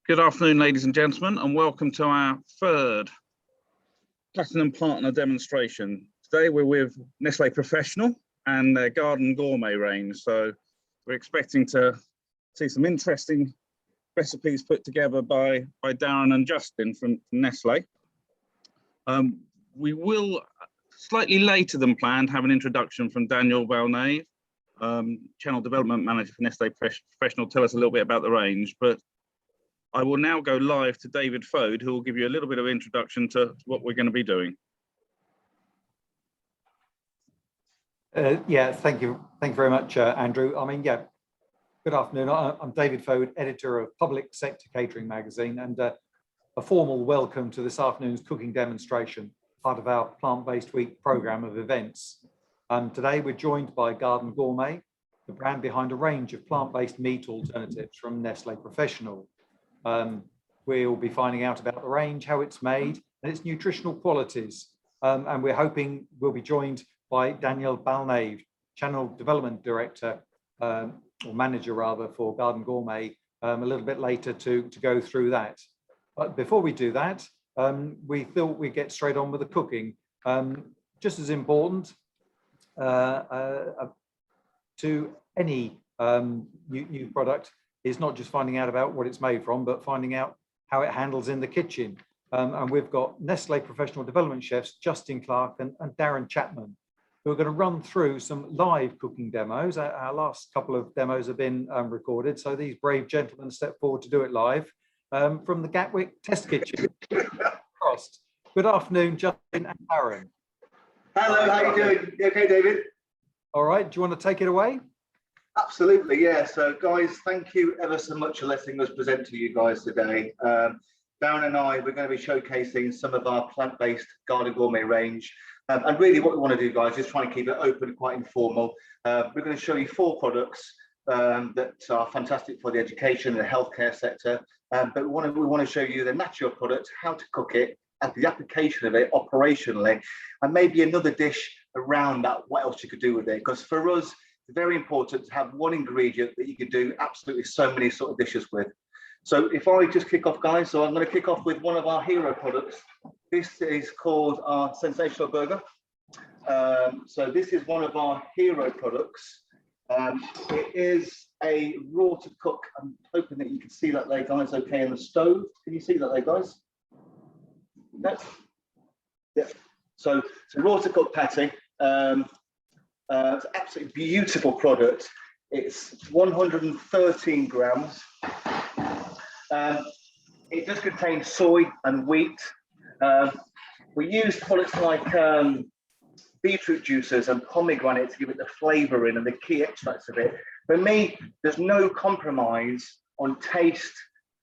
Good afternoon, ladies and gentlemen, and welcome to our third Platinum Partner demonstration. Today we're with Nestlé Professional and their Garden Gourmet range. So we're expecting to see some interesting recipes put together by Darren and Justin from Nestlé. We will, slightly later than planned, have an introduction from Daniel Valnave, Channel Development Manager for Nestlé Professional, tell us a little bit about the range. But I will now go live to David Fode, who will give you a little bit of introduction to what we're going to be doing. Yeah, thank you very much, Andrew. Good afternoon. I'm David Fode, editor of Public Sector Catering magazine, and a formal welcome to this afternoon's cooking demonstration, part of our Plant-Based Week programme of events. Today we're joined by Garden Gourmet, the brand behind a range of plant-based meat alternatives from Nestlé Professional. We'll be finding out about the range, how it's made, and its nutritional qualities. And we're hoping we'll be joined by Daniel Valnave, Channel Development Director, or Manager rather, for Garden Gourmet, a little bit later to go through that. But before we do that, we thought we'd get straight on with the cooking. Just as important to any new product is not just finding out about what it's made from, but finding out how it handles in the kitchen. And we've got Nestlé Professional Development Chefs, Clarke and Darren Chapman, who are going to run through some live cooking demos. Our last couple of demos have been recorded, so these brave gentlemen step forward to do it live from the Gatwick Test Kitchen. Good afternoon, Justin and Darren. Hello, how are you doing? You okay, David? All right, do you want to take it away? Absolutely, yeah. So guys, thank you ever so much for letting us present to you guys today. Darren and I, we're going to be showcasing some of our plant-based Garden Gourmet range. And really what we want to do, guys, is try and keep it open and quite informal. We're going to show you 4 products that are fantastic for the education and the healthcare sector. But we want to show you the natural product, how to cook it, and the application of it operationally, and maybe another dish around that, what else you could do with it. Because for us, it's very important to have one ingredient that you can do absolutely so many sort of dishes with. So if I just kick off, guys, so I'm going to kick off with one of our hero products. This is called our Sensational Burger. So this is one of our hero products. It is a raw to cook. I'm hoping that you can see that there, guys, okay, in the stove. Can you see that there, guys? No? Yeah. So it's a raw to cook patty. It's an absolutely beautiful product. It's 113 grams. It does contain soy and wheat. We use products like beetroot juices and pomegranate to give it the flavour in and the key extracts of it. For me, there's no compromise on taste,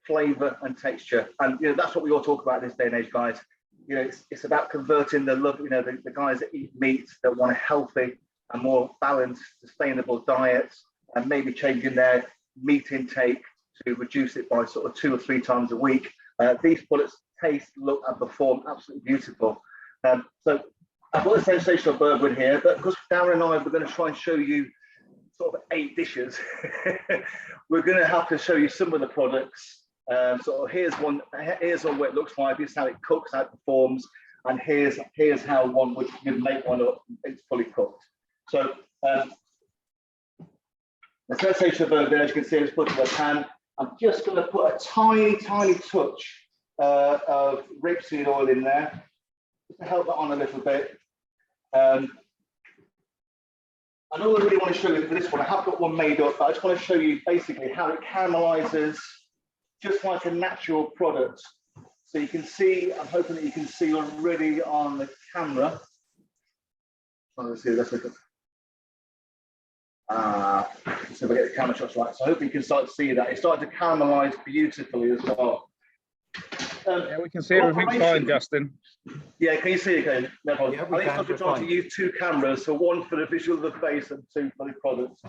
flavour and texture. And that's what we all talk about this day and age, guys. It's about converting the love, the guys that eat meat, that want a healthy and more balanced, sustainable diet, and maybe changing their meat intake to reduce it by sort of 2 or 3 times a week. These products taste, look, and perform absolutely beautiful. So I've got a sensational burger in here, but because Darren and I are going to try and show you sort of 8 dishes, we're going to have to show you some of the products. So here's one what it looks like. This is how it cooks, how it performs, and here's how one would make one up. It's fully cooked. So the sensational burger, as you can see, is put in a pan. I'm just going to put a tiny touch of rapeseed oil in there, just to help that on a little bit. And all I really want to show you for this one, I have got one made up, but I just want to show you basically how it caramelizes just like a natural product. So you can see, I'm hoping that you can see already on the camera. Let's see, let's look at. So we get the camera shots right. So I hope you can start to see that. It's starting to caramelize beautifully as well. Yeah, we can see everything fine, Justin. Yeah, can you see it again? No problem. Yeah, I think I'm trying to use 2 cameras, so one for the visual of the face and 2 for the products.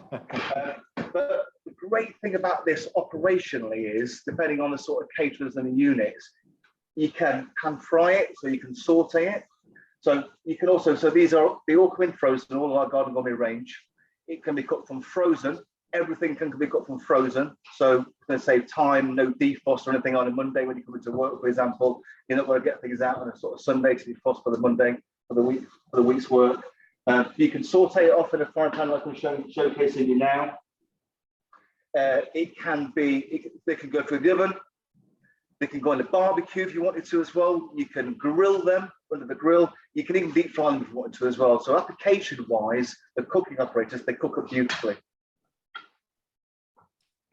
But the great thing about this operationally is, depending on the sort of caterers and the units, you can pan fry it, so you can saute it. So you can also, they all come in frozen, all of our Garden Gourmet range. It can be cooked from frozen, everything can be got from frozen. So it's going to save time, no defrost or anything on a Monday when you come into work, for example. You're not going to get things out on a sort of Sunday to defrost for the Monday for the week's work. You can saute it off in a frying pan like I'm showcasing you now. They can go through the oven. They can go on the barbecue if you wanted to as well. You can grill them under the grill. You can even deep fry them if you wanted to as well. So application-wise, the cooking operators, they cook up beautifully.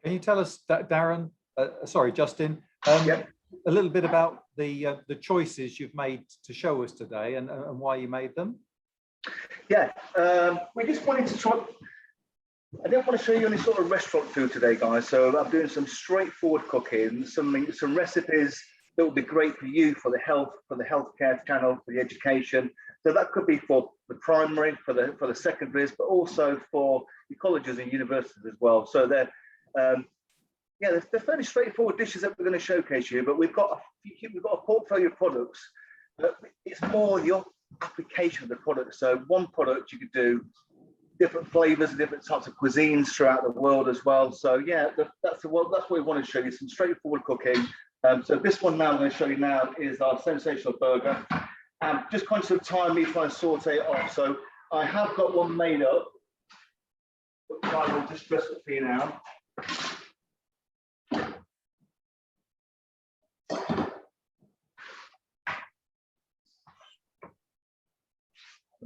Can you tell us, Darren, sorry, Justin, Yep. a little bit about the choices you've made to show us today and why you made them? Yeah, we just wanted to try. I don't want to show you any sort of restaurant food today, guys. So I'm doing some straightforward cooking, some recipes that would be great for you, for the healthcare channel, for the education. So that could be for the primary, for the secondaries, but also for the colleges and universities as well. So they're fairly straightforward dishes that we're going to showcase you. But we've got a portfolio of products. But it's more your application of the product. So one product you could do different flavors and different types of cuisines throughout the world as well. So yeah, that's what we want to show you, some straightforward cooking. So this one now I'm going to show you now is our sensational burger. Just conscious of time, me trying to saute it off. So I have got one made up, which I will just dress up for you now.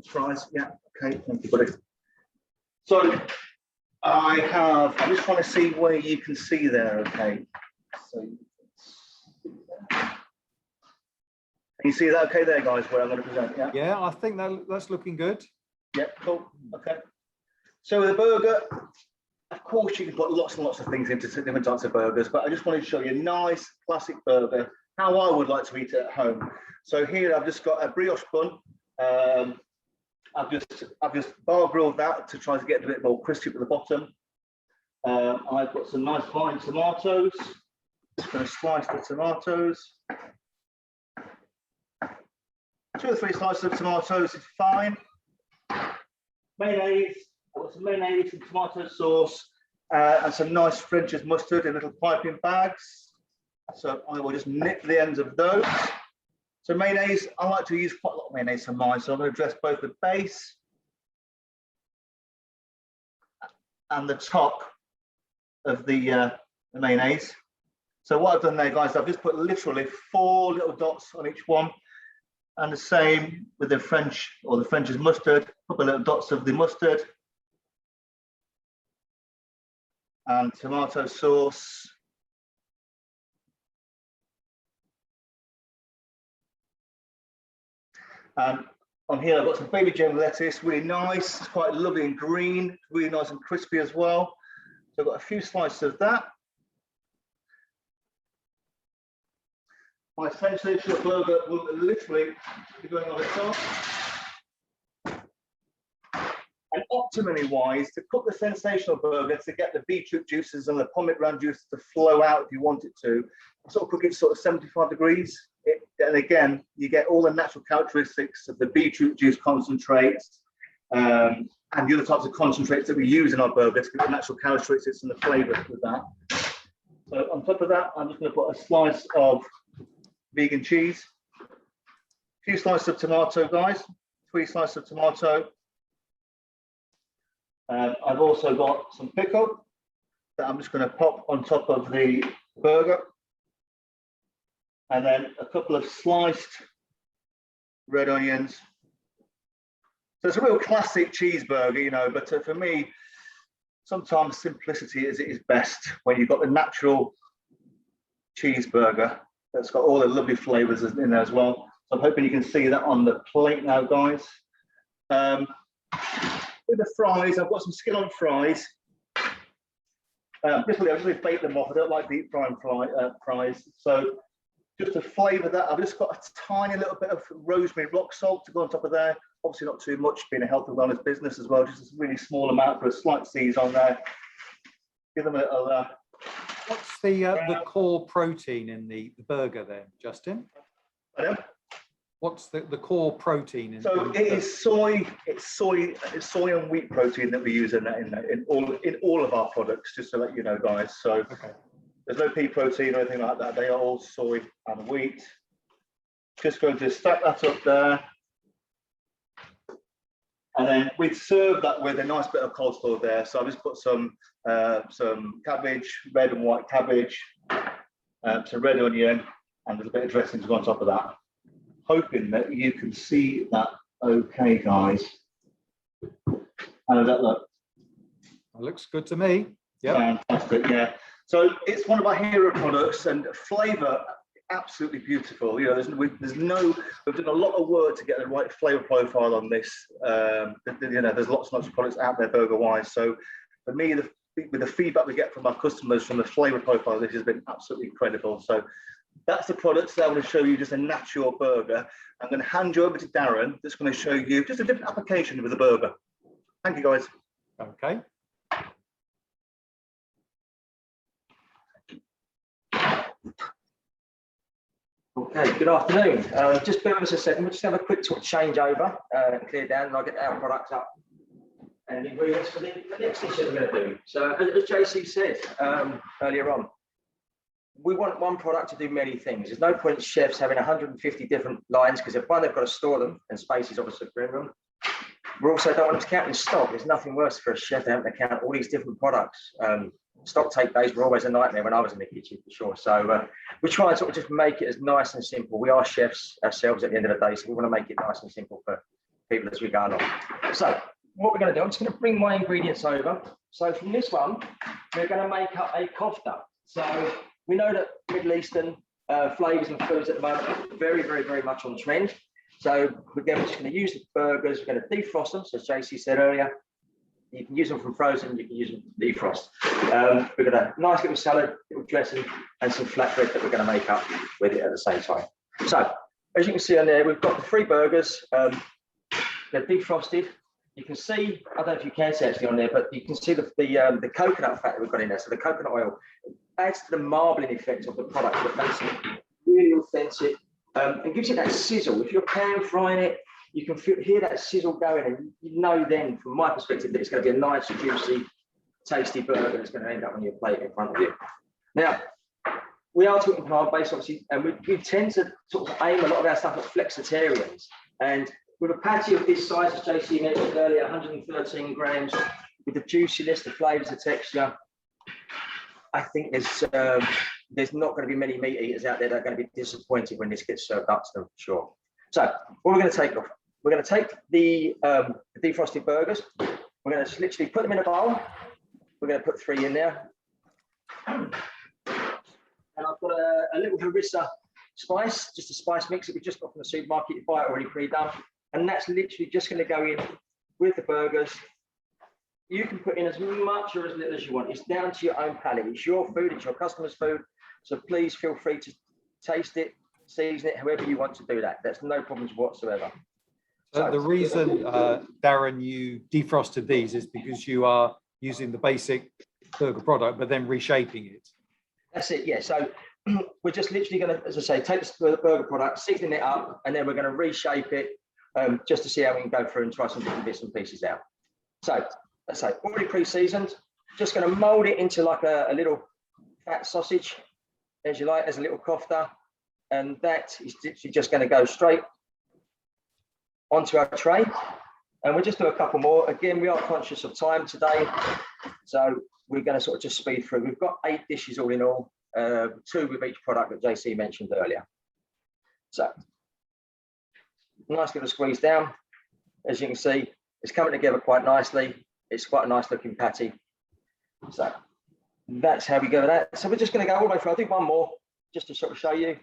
Fries, yeah, okay, thank you, buddy. So I'm just trying to see where you can see there, okay. So can you see that okay there, guys, where I'm going to present, yeah? Yeah, I think that's looking good. Yeah, cool, okay. So the burger, of course you can put lots and lots of things into different types of burgers, but I just wanted to show you a nice classic burger, how I would like to eat it at home. So here I've just got a brioche bun. I've just bar grilled that to try to get a bit more crispy at the bottom. I've got some nice fine tomatoes. Just going to slice the tomatoes. 2 or 3 slices of tomatoes is fine. Mayonnaise. I've got some mayonnaise and tomato sauce and some nice French's mustard in little piping bags. So I will just nip the ends of those. So mayonnaise, I like to use quite a lot of mayonnaise for mine, so I'm going to dress both the base and the top of the mayonnaise. So what I've done there, guys, I've just put literally 4 little dots on each one, and the same with the French or the French's mustard, a couple of little dots of the mustard and tomato sauce. On here I've got some baby gem lettuce, really nice, it's quite lovely and green, really nice and crispy as well. So I've got a few slices of that. My sensational burger will literally be going on the top. And optimally wise, to cook the sensational burger, to get the beetroot juices and the pomegranate juice to flow out if you want it to, sort of cook it sort of 75 degrees. And again, you get all the natural characteristics of the beetroot juice concentrates and the other types of concentrates that we use in our burger to get the natural characteristics and the flavour with that. So on top of that, I'm just going to put a slice of vegan cheese, a few slices of tomato, guys, 3 slices of tomato. I've also got some pickle that I'm just going to pop on top of the burger. And then a couple of sliced red onions. So it's a real classic cheeseburger, you know, but for me, sometimes simplicity is best when you've got the natural cheeseburger that's got all the lovely flavors in there as well. So I'm hoping you can see that on the plate now, guys. With the fries, I've got some skin on fries. I just bake them off. I don't like deep frying fries. So just to flavour that, I've just got a tiny little bit of rosemary rock salt to go on top of there. Obviously not too much, being a health and wellness business as well, just a really small amount for a slight season on there. Give them a little... What's the core protein in the burger then, Justin? I know. What's the core protein in? So it is soy. It's soy and wheat protein that we use in all of our products. Just to let you know, guys. So Okay. there's no pea protein or anything like that. They are all soy and wheat. Just going to stack that up there. And then we'd serve that with a nice bit of coleslaw there. So I just put some cabbage, red and white cabbage, some red onion, and there's a bit of dressing to go on top of that. Hoping that you can see that okay, guys. How does that look? It looks good to me. Yeah. Fantastic, yeah. So it's one of our hero products, and flavour absolutely beautiful. You know, we've done a lot of work to get the right flavour profile on this. You know, there's lots and lots of products out there burger wise. So for me, with the feedback we get from our customers from the flavour profile, this has been absolutely incredible. So that's the products that I want to show you, just a natural burger. I'm going to hand you over to Darren, that's going to show you just a different application with the burger. Thank you, guys. Okay. Okay, good afternoon. Just bear with us a second. We'll just have a quick sort of change over and clear down, and I'll get our products up and ingredients for the next dish that we're going to do. So as JC said earlier on, we want one product to do many things. There's no point chefs having 150 different lines, because if one, they've got to store them, and space is obviously a room. We also don't want them to count in stock. There's nothing worse for a chef than having to count all these different products. Stock take days were always a nightmare when I was in the kitchen, for sure. So we try and sort of just make it as nice and simple. We are chefs ourselves at the end of the day, so we want to make it nice and simple for people as we go along. So what we're going to do, I'm just going to bring my ingredients over. So from this one, we're going to make up a kofta. So we know that Middle Eastern flavours and foods at the moment are very, very, very much on trend. So again, we're just going to use the burgers. We're going to defrost them, so as JC said earlier. You can use them from frozen, you can use them from defrost. We've got a nice little salad, little dressing, and some flatbread that we're going to make up with it at the same time. So, as you can see on there, we've got the 3 burgers. They're defrosted. You can see, I don't know if you can see actually on there, but you can see the coconut fat that we've got in there. So the coconut oil adds to the marbling effect of the product that makes it really authentic and gives it that sizzle. If you're pan frying it, you can hear that sizzle going, and you know then, from my perspective, that it's going to be a nice, juicy, tasty burger that's going to end up on your plate in front of you. Now, we are talking plant-based, obviously, and we tend to sort of aim a lot of our stuff at flexitarians. And with a patty of this size, as JC mentioned earlier, 113 grams, with the juiciness, the flavours, the texture, I think there's not going to be many meat eaters out there that are going to be disappointed when this gets served up to them, for sure. So what we're going to take off, we're going to take the defrosted burgers. We're going to literally put them in a bowl. We're going to put 3 in there. And I've got a little harissa spice, just a spice mix that we just got from the supermarket. You buy it already pre-done. And that's literally just going to go in with the burgers. You can put in as much or as little as you want. It's down to your own palate. It's your food, it's your customer's food. So please feel free to taste it, season it however you want to do that. There's no problems whatsoever. So the reason, Darren, you defrosted these is because you are using the basic burger product, but then reshaping it. That's it, yeah. So we're just literally going to, as I say, take the burger product, season it up, and then we're going to reshape it just to see how we can go through and try some different bits and pieces out. So, let's say, already pre-seasoned, just going to mould it into like a little fat sausage, as you like, as a little kofta. And that is literally just going to go straight onto our tray. And we'll just do a couple more. Again, we are conscious of time today, so we're going to sort of just speed through. We've got 8 dishes all in all, 2 with each product that JC mentioned earlier. So, nice little squeeze down. As you can see, it's coming together quite nicely. It's quite a nice looking patty. So, that's how we go with that. So we're just going to go all the way through. I'll do one more just to sort of show you.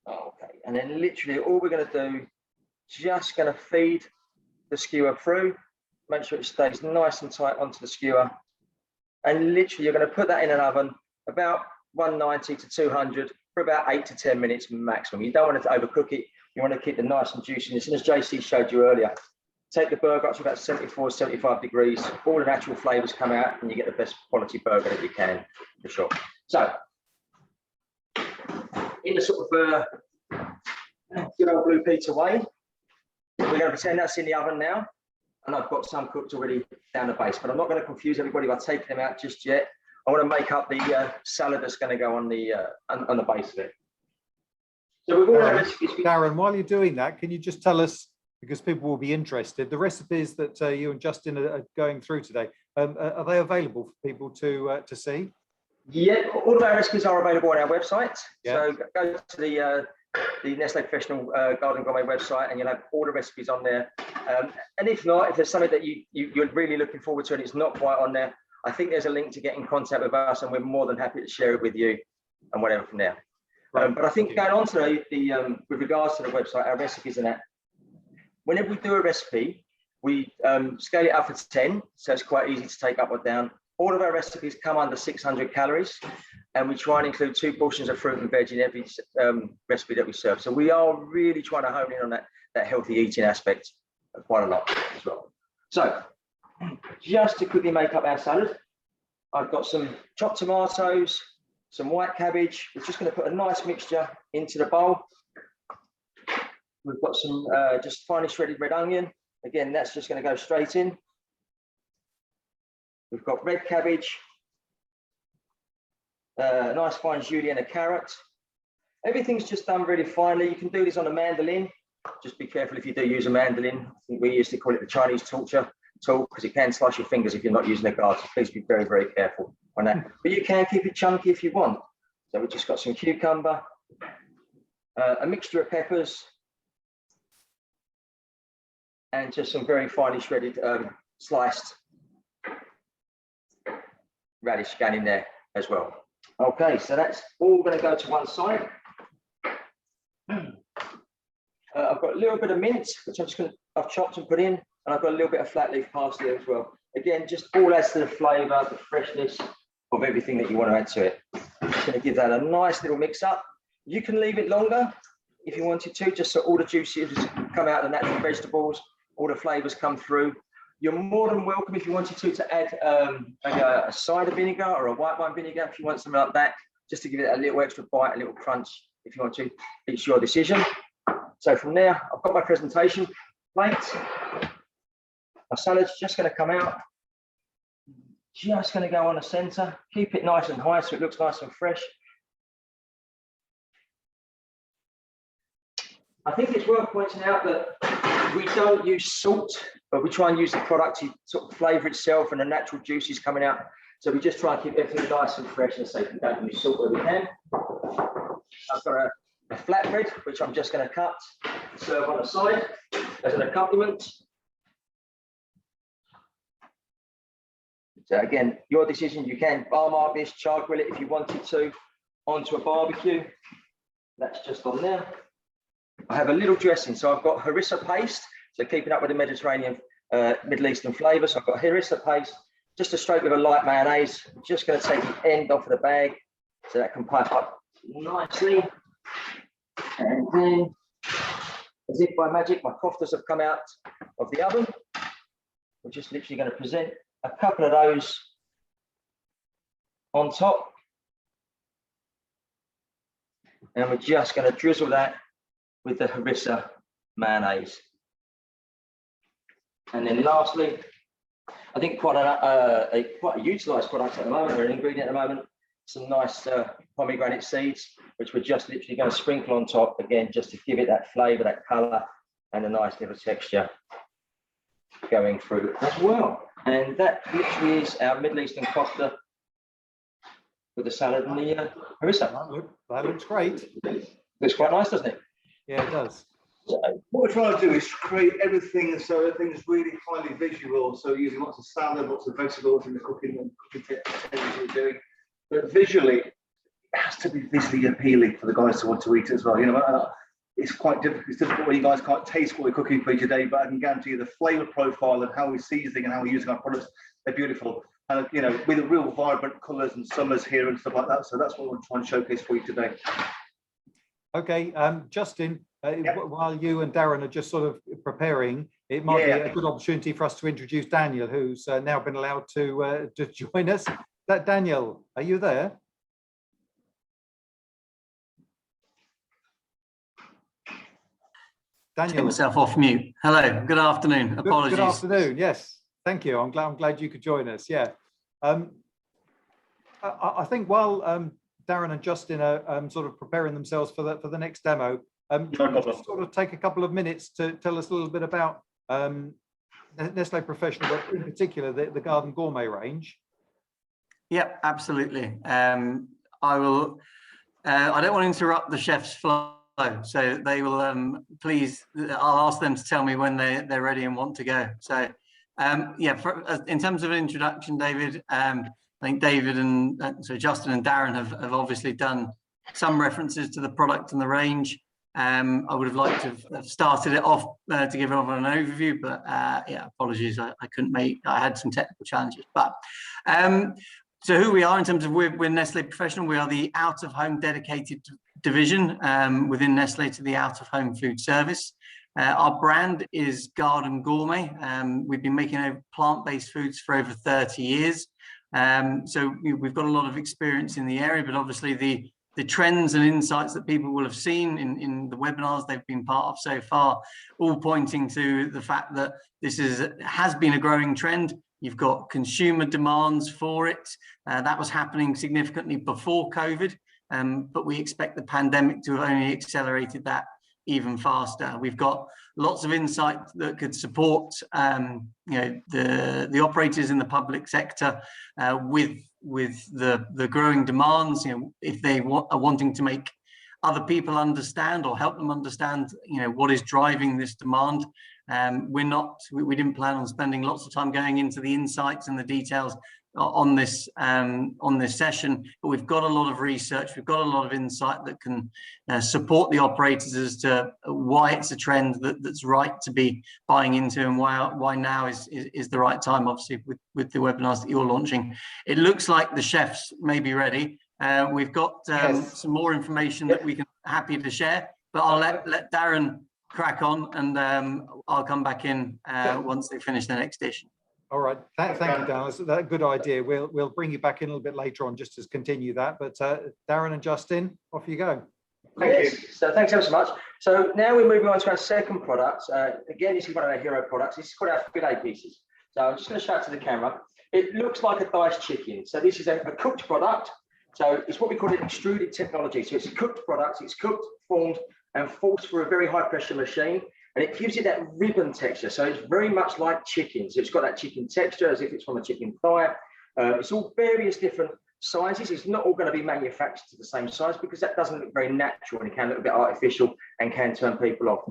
Okay, and then literally all we're going to do, just going to feed the skewer through, make sure it stays nice and tight onto the skewer, and literally you're going to put that in an oven about 190 to 200 for about 8 to 10 minutes maximum. You don't want to overcook it. You want to keep the nice and juiciness. And as JC showed you earlier, take the burger up to about 74, 75 degrees. All the natural flavors come out, and you get the best quality burger that you can, for sure. So in a sort of good old blue pizza way. We're going to pretend that's in the oven now, and I've got some cooked already down the base, but I'm not going to confuse everybody by taking them out just yet. I want to make up the salad that's going to go on the base of it. So we've all Darren, while you're doing that, can you just tell us, because people will be interested, the recipes that you and Justin are going through today, are they available for people to see? Yeah, all of our recipes are available on our website. Yeah. So go to the Nestlé Professional Garden Gourmet website, and you'll have all the recipes on there. And if not, if there's something that you're really looking forward to and it's not quite on there, I think there's a link to get in contact with us, and we're more than happy to share it with you and whatever from there. Right. But I think going on to the with regards to the website, our recipes and that, whenever we do a recipe, we scale it up for 10, so it's quite easy to take up or down. All of our recipes come under 600 calories, and we try and include 2 portions of fruit and veg in every recipe that we serve. So we are really trying to hone in on that healthy eating aspect quite a lot as well. So just to quickly make up our salad, I've got some chopped tomatoes, some white cabbage. We're just going to put a nice mixture into the bowl. We've got some just finely shredded red onion. Again, that's just going to go straight in. We've got red cabbage, a nice fine julienne, a carrot. Everything's just done really finely. You can do this on a mandolin. Just be careful if you do use a mandolin. I think we used to call it the Chinese torture tool, because it can slice your fingers if you're not using a guard. So please be very, very careful on that. But you can keep it chunky if you want. So we've just got some cucumber, a mixture of peppers, and just some very finely shredded sliced radish going in there as well. Okay, so that's all going to go to one side. I've got a little bit of mint, which I've chopped and put in, and I've got a little bit of flat leaf parsley as well. Again, just all adds to the flavour, the freshness of everything that you want to add to it. Just going to give that a nice little mix up. You can leave it longer if you wanted to, just so all the juices come out of the natural vegetables, all the flavours come through. You're more than welcome, if you wanted to add a cider vinegar or a white wine vinegar, if you want something like that, just to give it a little extra bite, a little crunch, if you want to. It's your decision. So from there, I've got my presentation plate. My salad's just going to come out. Just going to go on the centre. Keep it nice and high so it looks nice and fresh. I think it's worth pointing out that we don't use salt, but we try and use the product to sort of flavour itself and the natural juices coming out. So we just try and keep everything nice and fresh and safe. We don't use salt where we can. I've got a flatbread, which I'm just going to cut, serve on the side as an accompaniment. So again, your decision. You can bar this, char grill it if you wanted to, onto a barbecue. That's just on there. I have a little dressing, so I've got harissa paste, so keeping up with the Mediterranean, Middle Eastern flavour. So I've got harissa paste, just a stroke with a light mayonnaise. I'm just going to take the end off of the bag so that can pipe up nicely. And then, as if by magic, my koftas have come out of the oven. We're just literally going to present a couple of those on top. And we're just going to drizzle that with the harissa mayonnaise. And then lastly, I think quite a utilised product at the moment, or an ingredient at the moment, some nice pomegranate seeds, which we're just literally going to sprinkle on top, again, just to give it that flavour, that colour, and a nice little texture going through as well. And that literally is our Middle Eastern kofta with the salad and the harissa. That looks great. Looks quite nice, doesn't it? Yeah, it does. So what we're trying to do is create everything so everything's really highly visual. So using lots of salad, lots of vegetables in the cooking techniques we're doing. But visually, it has to be visually appealing for the guys to want to eat as well. You know, it's quite difficult. It's difficult when you guys can't taste what we're cooking for each day, but I can guarantee you the flavour profile and how we're seasoning and how we're using our products, they're beautiful. And, you know, with the real vibrant colours and summers here and stuff like that. So that's what we're trying to showcase for you today. Okay, Justin, while you and Darren are just sort of preparing, it might be a good opportunity for us to introduce Daniel, who's now been allowed to join us. Daniel, are you there? Daniel. Take myself off mute. Hello, good afternoon. Apologies. Good afternoon. Yes, thank you. I'm glad you could join us. Yeah, I think while Darren and Justin are sort of preparing themselves for the next demo, just sort of take a couple of minutes to tell us a little bit about Nestlé Professional, but in particular the Garden Gourmet range. Yeah, absolutely. I will. I don't want to interrupt the chef's flow, so they will. Please, I'll ask them to tell me when they're ready and want to go. So, yeah. In terms of an introduction, David, I think David and so Justin and Darren have obviously done some references to the product and the range. I would have liked to have started it off to give everyone an overview, but yeah, apologies, I couldn't make. I had some technical challenges, but. So who we are in terms of we're Nestlé Professional. We are the out-of-home dedicated division within Nestlé to the out-of-home food service. Our brand is Garden Gourmet. We've been making plant-based foods for over 30 years. So we've got a lot of experience in the area, but obviously the trends and insights that people will have seen in the webinars they've been part of so far, all pointing to the fact that this has been a growing trend. You've got consumer demands for it. That was happening significantly before COVID, but we expect the pandemic to have only accelerated that even faster. We've got lots of insight that could support the operators in the public sector with the growing demands. If they are wanting to make other people understand or help them understand what is driving this demand. We didn't plan on spending lots of time going into the insights and the details on this session, but we've got a lot of research, we've got a lot of insight that can support the operators as to why it's a trend that's right to be buying into, and why now is the right time, obviously with the webinars that you're launching. It looks like the chefs may be ready. We've got some more information that we can happy to share, but I'll let Darren crack on, and I'll come back in once they finish the next dish. All right, thank you, Darren. That's a good idea. We'll bring you back in a little bit later on just to continue that. But Darren and Justin, off you go. Thank you. So thanks ever so much. So now we're moving on to our second product. Again, this is one of our hero products. This is called our filet pieces. So I'm just going to show it to the camera. It looks like a diced chicken. So this is a cooked product. So it's what we call an extruded technology. So it's a cooked product. It's cooked, formed, and forced through a very high pressure machine. And it gives you that ribbon texture. So it's very much like chicken. So it's got that chicken texture as if it's from a chicken thigh. It's all various different sizes. It's not all going to be manufactured to the same size because that doesn't look very natural and it can look a bit artificial and can turn people off.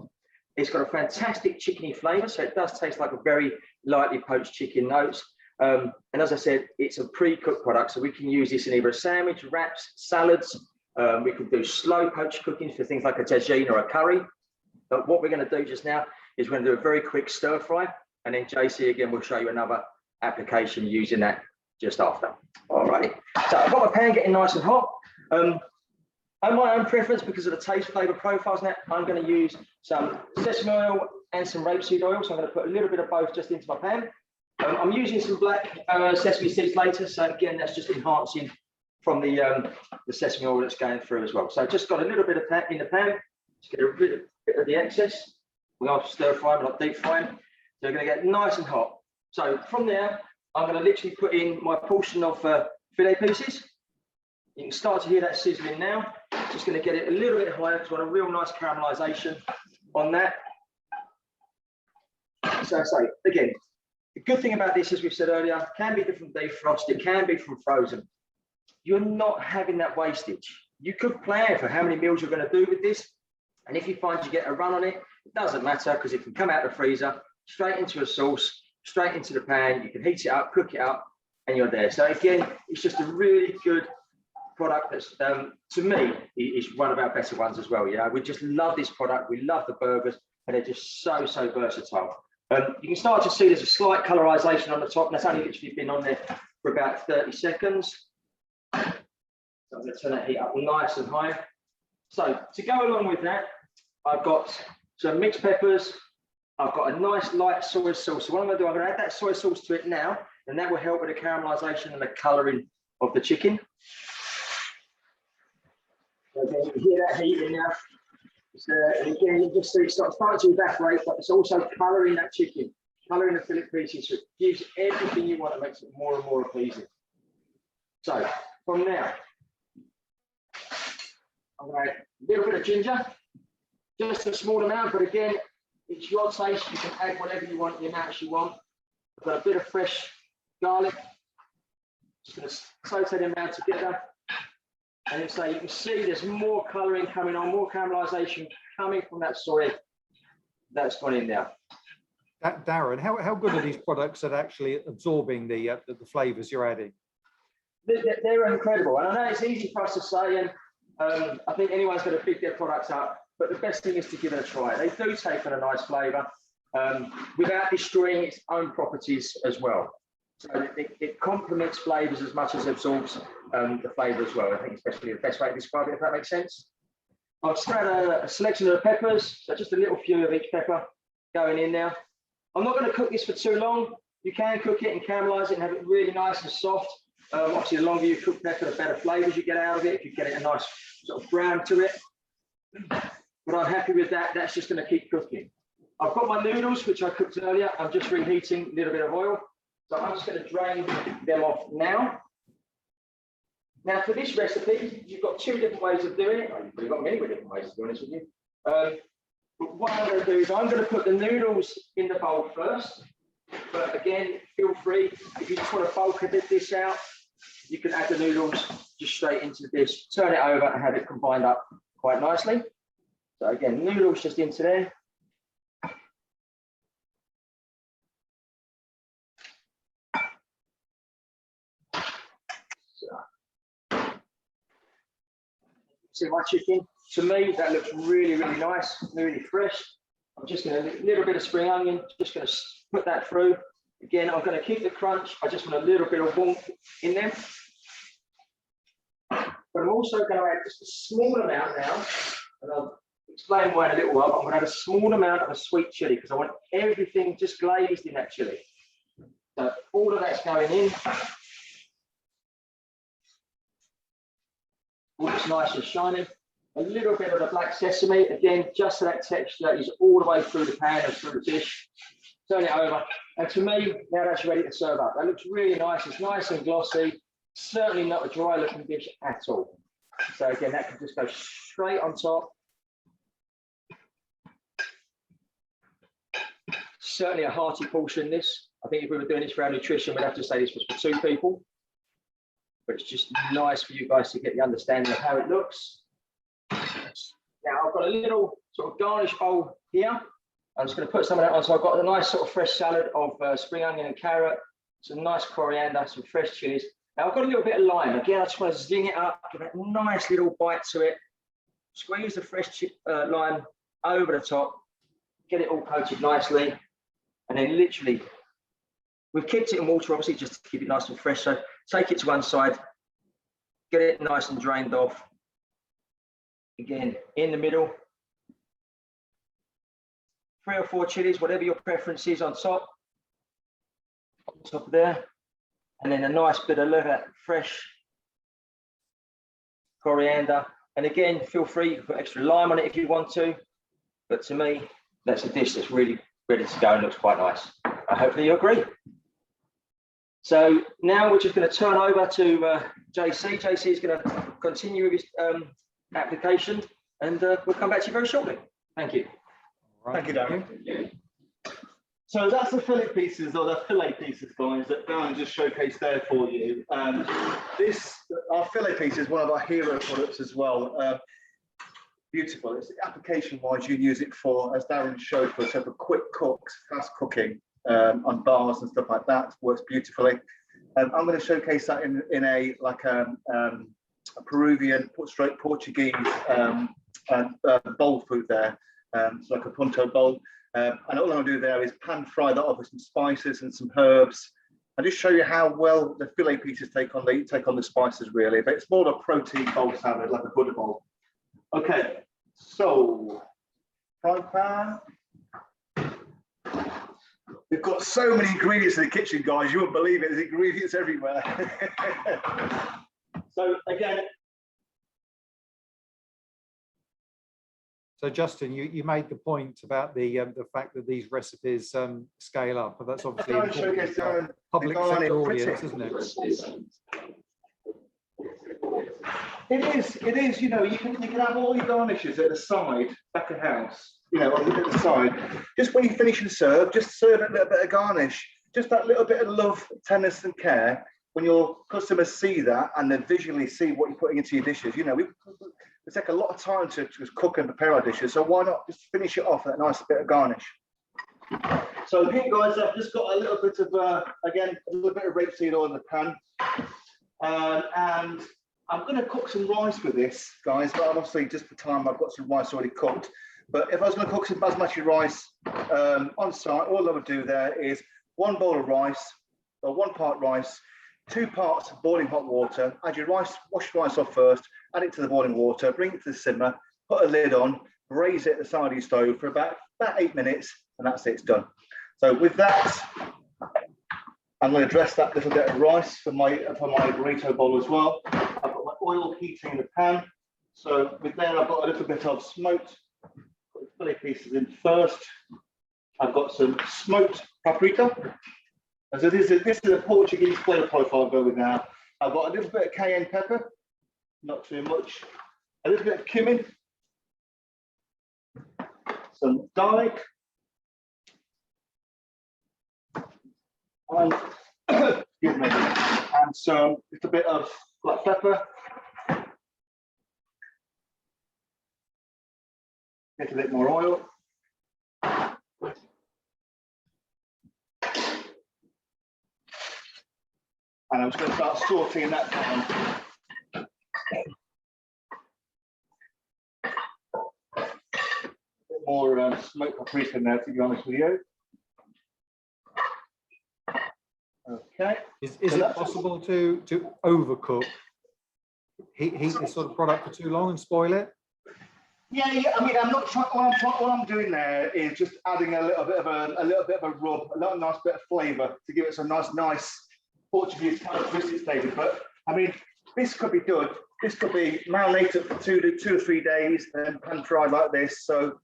It's got a fantastic chickeny flavour. So it does taste like a very lightly poached chicken notes. And as I said, it's a pre-cooked product. So we can use this in either a sandwich, wraps, salads. We could do slow poached cooking for things like a tagine or a curry. But what we're going to do just now is we're going to do a very quick stir fry. And then JC, again, will show you another application using that just after. All right. So I've got my pan getting nice and hot. On my own preference, because of the taste flavour profiles now, I'm going to use some sesame oil and some rapeseed oil. So I'm going to put a little bit of both just into my pan. I'm using some black sesame seeds later. So again, that's just enhancing from the sesame oil that's going through as well. So just got a little bit of that in the pan. Just get a bit of the excess. We are stir frying, not deep frying. So we're going to get nice and hot. So from there, I'm going to literally put in my portion of filet pieces. You can start to hear that sizzling now. Just going to get it a little bit higher because I want a real nice caramelization on that. So again, the good thing about this, as we've said earlier, it can be from defrost, it can be from frozen. You're not having that wastage. You could plan for how many meals you're going to do with this. And if you find you get a run on it, it doesn't matter because it can come out of the freezer, straight into a sauce, straight into the pan. You can heat it up, cook it up, and you're there. So again, it's just a really good product that's, to me, is one of our better ones as well. We just love this product. We love the burgers, and they're just so versatile. You can start to see there's a slight colorization on the top, and that's only literally been on there for about 30 seconds. So I'm going to turn that heat up nice and high. So to go along with that, I've got some mixed peppers. I've got a nice light soy sauce. So what I'm going to do, I'm going to add that soy sauce to it now, and that will help with the caramelization and the coloring of the chicken. So you can hear that heat in now. And again, you just see it's starting to evaporate, but it's also colouring that chicken, colouring the fillet pieces, so it gives everything you want and makes it more and more appeasing. So from now, I'm going to add a little bit of ginger, just a small amount, but again, it's your taste. You can add whatever you want, the amounts you want. I've got a bit of fresh garlic. Just going to saute them now together. And so you can see there's more colouring coming on, more caramelisation coming from that soy that's gone in now. Darren, how good are these products at actually absorbing the flavours you're adding? They're incredible. And I know it's easy for us to say, and I think anyone's going to pick their products up, but the best thing is to give it a try. They do take on a nice flavour without destroying its own properties as well. So it complements flavours as much as it absorbs the flavour as well. I think especially the best way to describe it, if that makes sense. I've spread a selection of the peppers, so just a little few of each pepper going in now. I'm not going to cook this for too long. You can cook it and caramelise it and have it really nice and soft. Obviously, the longer you cook pepper, the better flavours you get out of it. If you get it a nice sort of brown to it. But I'm happy with that. That's just going to keep cooking. I've got my noodles, which I cooked earlier. I'm just reheating a little bit of oil. So I'm just going to drain them off now. Now, for this recipe, you've got two different ways of doing it. You've got many different ways, to be honest with you. But what I'm going to do is I'm going to put the noodles in the bowl first. But again, feel free, if you just want to bulk this out, you can add the noodles just straight into the dish, turn it over and have it combined up quite nicely. So again, noodles just into there. See my chicken, to me that looks really, really nice, really fresh. I'm just going to, a little bit of spring onion, just going to put that through. Again, I'm going to keep the crunch. I just want a little bit of warmth in them. But I'm also going to add just a small amount now, and I'll explain why in a little while, but I'm going to add a small amount of a sweet chili because I want everything just glazed in that chili. So all of that's going in. Looks nice and shiny. A little bit of the black sesame, again, just so that texture is all the way through the pan and through the dish. Turn it over. And to me, now that's ready to serve up. That looks really nice. It's nice and glossy. Certainly not a dry looking dish at all. So again, that can just go straight on top. Certainly a hearty portion, this. I think if we were doing this for our nutrition, we'd have to say this was for 2 people. But it's just nice for you guys to get the understanding of how it looks. Now I've got a little sort of garnish bowl here. I'm just going to put some of that on. So I've got a nice sort of fresh salad of spring onion and carrot, some nice coriander, some fresh chilies. Now I've got a little bit of lime. Again, I just want to zing it up, give it a nice little bite to it. Squeeze the fresh lime over the top, get it all coated nicely. And then literally, we've kept it in water, obviously, just to keep it nice and fresh. So take it to one side, get it nice and drained off. Again, in the middle. 3 or 4 chilies, whatever your preference is on top of there. And then a nice bit of fresh coriander. And again, feel free to put extra lime on it if you want to. But to me, that's a dish that's really ready to go and looks quite nice. Hopefully you agree. So now we're just going to turn over to JC. JC is going to continue with his application, and we'll come back to you very shortly. Thank you. Thank you, Darren. So that's the fillet pieces, or the fillet pieces, guys, that Darren just showcased there for you. Our fillet piece is one of our hero products as well. Beautiful. It's application-wise, you use it for, as Darren showed, for sort of quick cooks, fast cooking on bars and stuff like that. Works beautifully. I'm going to showcase that in a Peruvian, straight Portuguese bowl food there. It's like a punto bowl. And all I'm going to do there is pan fry that off with some spices and some herbs. I'll just show you how well the fillet pieces take on the spices, really. But it's more of a protein bowl salad, like a Buddha bowl. Okay, so fry pan. We've got so many ingredients in the kitchen, guys. You wouldn't believe it. There's ingredients everywhere. So again, So Justin, you made the point about the fact that these recipes scale up, but that's obviously important for the public sector audience, isn't it? It is. You know, you can have all your garnishes at the side, back of house. You know, at the side. Just when you finish and serve, just serve a little bit of garnish. Just that little bit of love, tenderness, and care. When your customers see that and they visually see what you're putting into your dishes, you know, we take a lot of time to just cook and prepare our dishes. So why not just finish it off with that nice bit of garnish? So here, guys, I've just got a little bit of, again, a little bit of rapeseed oil in the pan. And I'm going to cook some rice with this, guys, but obviously just for time, I've got some rice already cooked. But if I was going to cook some basmati rice on site, all I would do there is 1 bowl of rice, or 1 part rice, 2 parts of boiling hot water. Add your rice, wash the rice off first, add it to the boiling water, bring it to the simmer, put a lid on, braise it at the side of your stove for about 8 minutes, and that's it, it's done. So with that, I'm going to dress that little bit of rice for my burrito bowl as well. I've got my oil heating in the pan. So with there, I've got a little bit of smoked, put the fillet pieces in first. I've got some smoked paprika. And so this is a Portuguese flavour profile I'll go with now. I've got a little bit of cayenne pepper, not too much. A little bit of cumin. Some garlic. And, excuse me, and some little bit of black pepper. Little bit more oil. And I'm just going to start sauteing that down. A bit more smoked paprika now, to be honest with you. Okay. Is it possible to overcook, heat this sort of product for too long and spoil it? Yeah. I mean, I'm not trying. What I'm doing there is just adding a little bit of a rub, a little nice bit of flavour to give it some nice Portuguese characteristics flavour. But I mean, this could be good. This could be marinated for 2 to 3 days and pan fried like this. So,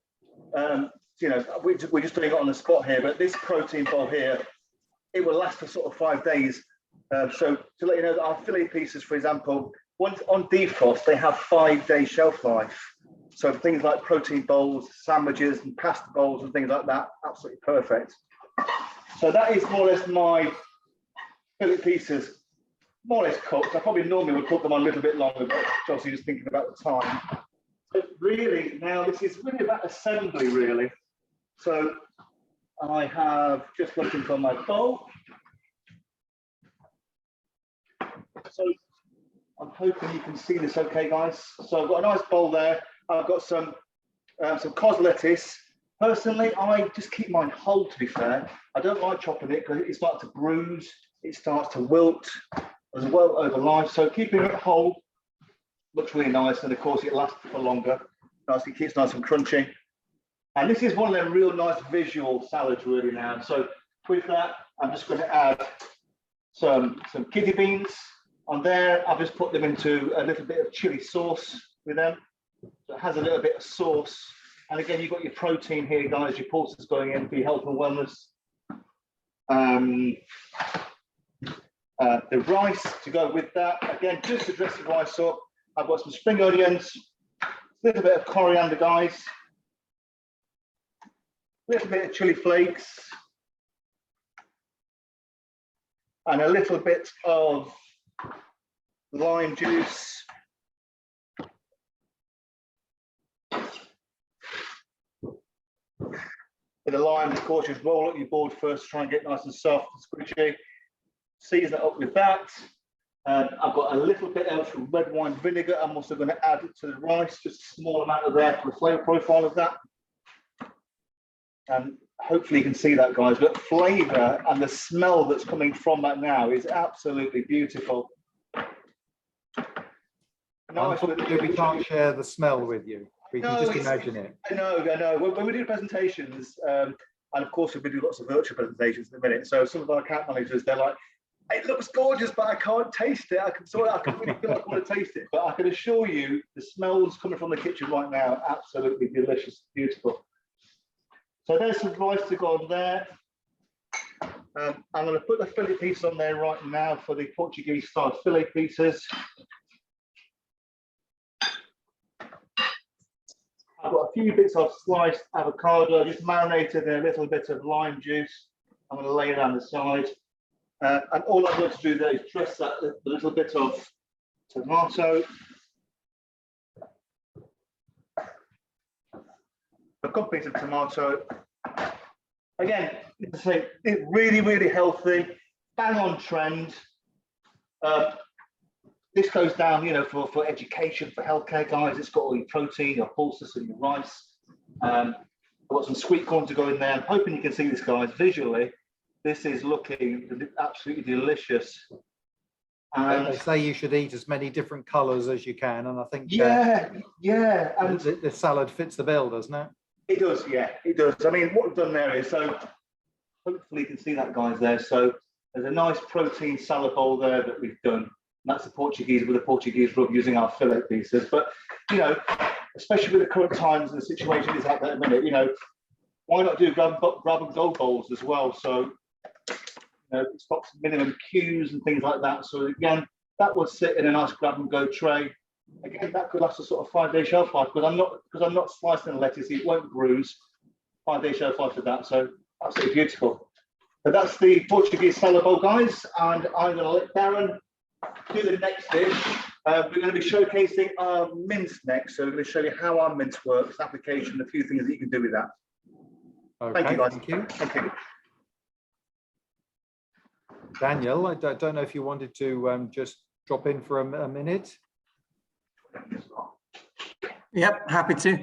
you know, we're just doing it on the spot here. But this protein bowl here, it will last for sort of 5 days. So to let you know that our fillet pieces, for example, once on defrost, they have 5-day shelf life. So things like protein bowls, sandwiches, and pasta bowls and things like that, absolutely perfect. So that is more or less my fillet pieces, more or less cooked. I probably normally would cook them on a little bit longer, but obviously just thinking about the time. But really, now this is really about assembly, really. So I have just looking for my bowl. So I'm hoping you can see this okay, guys. So I've got a nice bowl there. I've got some cos lettuce. Personally, I just keep mine whole, to be fair. I don't like chopping it because it starts to bruise, it starts to wilt as well over life. So keeping it whole looks really nice, and of course it lasts for longer. It keeps nice and crunchy. And this is one of them real nice visual salads really now. So with that, I'm just going to add some kidney beans on there. I've just put them into a little bit of chili sauce with them. So it has a little bit of sauce. And again, you've got your protein here, guys, your pulses going in for your health and wellness. The rice to go with that. Again, just to dress the rice up, I've got some spring onions, a little bit of coriander, guys, a little bit of chili flakes, and a little bit of lime juice. With the lime, of course, just roll up your board first to try and get nice and soft and squishy. Season it up with that. I've got a little bit of red wine vinegar. I'm also going to add it to the rice, just a small amount of there for the flavour profile of that. And hopefully you can see that, guys. But flavour and the smell that's coming from that now is absolutely beautiful. Unfortunately, we can't share the smell with you. We can just imagine it. I know. When we do presentations, and of course we do lots of virtual presentations in a minute. So some of our account managers, they're like, It looks gorgeous, but I can't taste it. I can really feel like I want to taste it, but I can assure you the smells coming from the kitchen right now are absolutely delicious, beautiful. So there's some rice to go on there. I'm going to put the fillet piece on there right now for the Portuguese style fillet pieces. I've got a few bits of sliced avocado, just marinated in a little bit of lime juice. I'm going to lay it on the side. And all I'm going to do there is dress that with a little bit of tomato. A good piece of tomato. Again, to say, it's really, really healthy, bang on trend. This goes down, you know, for education, for healthcare, guys. It's got all your protein, your pulses, and your rice. I've got some sweet corn to go in there. I'm hoping you can see this, guys, visually. This is looking absolutely delicious. And they say you should eat as many different colours as you can, and I think yeah, and the salad fits the bill, doesn't it? It does, yeah, it does. I mean, what we've done there is, so hopefully you can see that, guys, there. So there's a nice protein salad bowl there that we've done. And that's the Portuguese with a Portuguese rub using our fillet pieces. But, you know, especially with the current times and the situation is out there at the minute, you know, why not do grab and go bowls as well? So, you know, it stops minimum queues and things like that. So again, that would sit in a nice grab and go tray. Again, that could last a sort of 5-day shelf life because I'm not slicing the lettuce, it won't bruise. 5-day shelf life for that, so absolutely beautiful. But that's the Portuguese salad bowl, guys, and I'm going to let Darren do the next dish. We're going to be showcasing our mince next, so we're going to show you how our mince works, application, a few things that you can do with that. Okay, thank you, guys. Thank you. Thank you. Daniel, I don't know if you wanted to just drop in for a minute. Yep, happy to.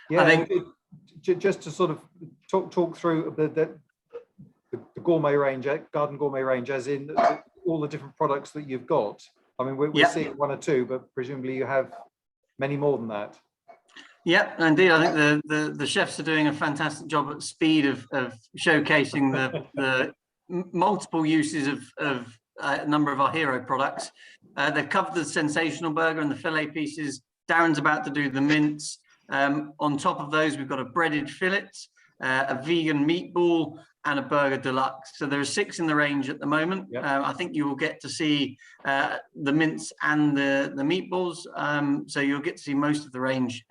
Yeah, I think just to sort of talk through the gourmet range, garden gourmet range, as in all the different products that you've got. I mean, we're seeing one or two, but presumably you have many more than that. Yeah, indeed. I think the chefs are doing a fantastic job at speed of showcasing the multiple uses of a number of our hero products. They've covered the sensational burger and the fillet pieces. Darren's about to do the mince. On top of those, we've got a breaded fillet, a vegan meatball, and a burger deluxe. So there are 6 in the range at the moment. Yep. I think you will get to see the mince and the meatballs. So you'll get to see most of the range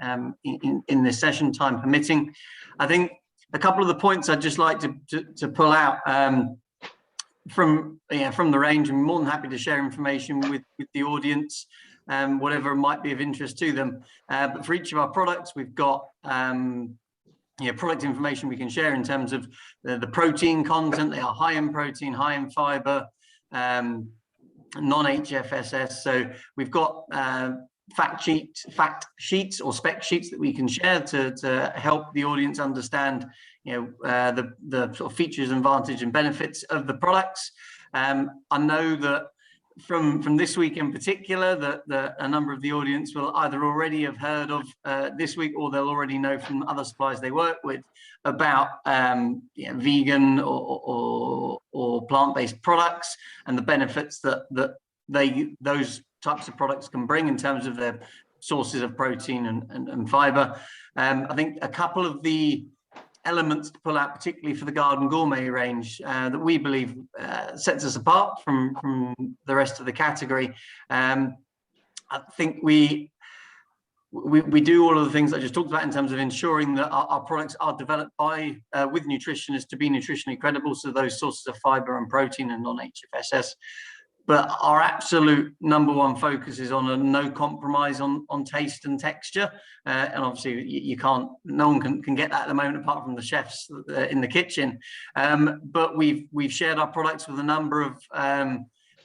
in this session, time permitting. I think a couple of the points I'd just like to pull out from the range. I'm more than happy to share information with the audience, whatever might be of interest to them. But for each of our products, we've got product information we can share in terms of the protein content. They are high in protein, high in fiber, non-HFSS. So we've got fact sheets or spec sheets that we can share to help the audience understand the sort of features, advantage and benefits of the products. I know that from this week in particular that a number of the audience will either already have heard of this week, or they'll already know from other suppliers they work with about vegan or plant-based products and the benefits that those types of products can bring in terms of their sources of protein and fiber. I think a couple of the elements to pull out, particularly for the Garden Gourmet range, that we believe sets us apart from the rest of the category. I think we do all of the things I just talked about in terms of ensuring that our products are developed with nutritionists to be nutritionally credible, so those sources of fiber and protein and non-HFSS. But our absolute number one focus is on a no compromise on taste and texture. And obviously you can't, no one can get that at the moment apart from the chefs in the kitchen. But we've shared our products with a number of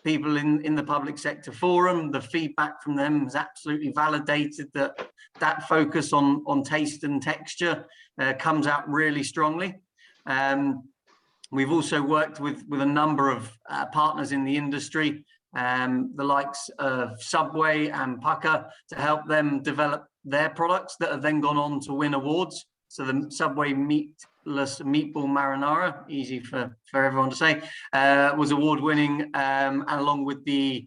people in the public sector forum. The feedback from them has absolutely validated that focus on taste and texture comes out really strongly. We've also worked with a number of partners in the industry, the likes of Subway and Pucker, to help them develop their products that have then gone on to win awards. So the Subway Meat meatball marinara, easy for everyone to say, was award winning, and along with the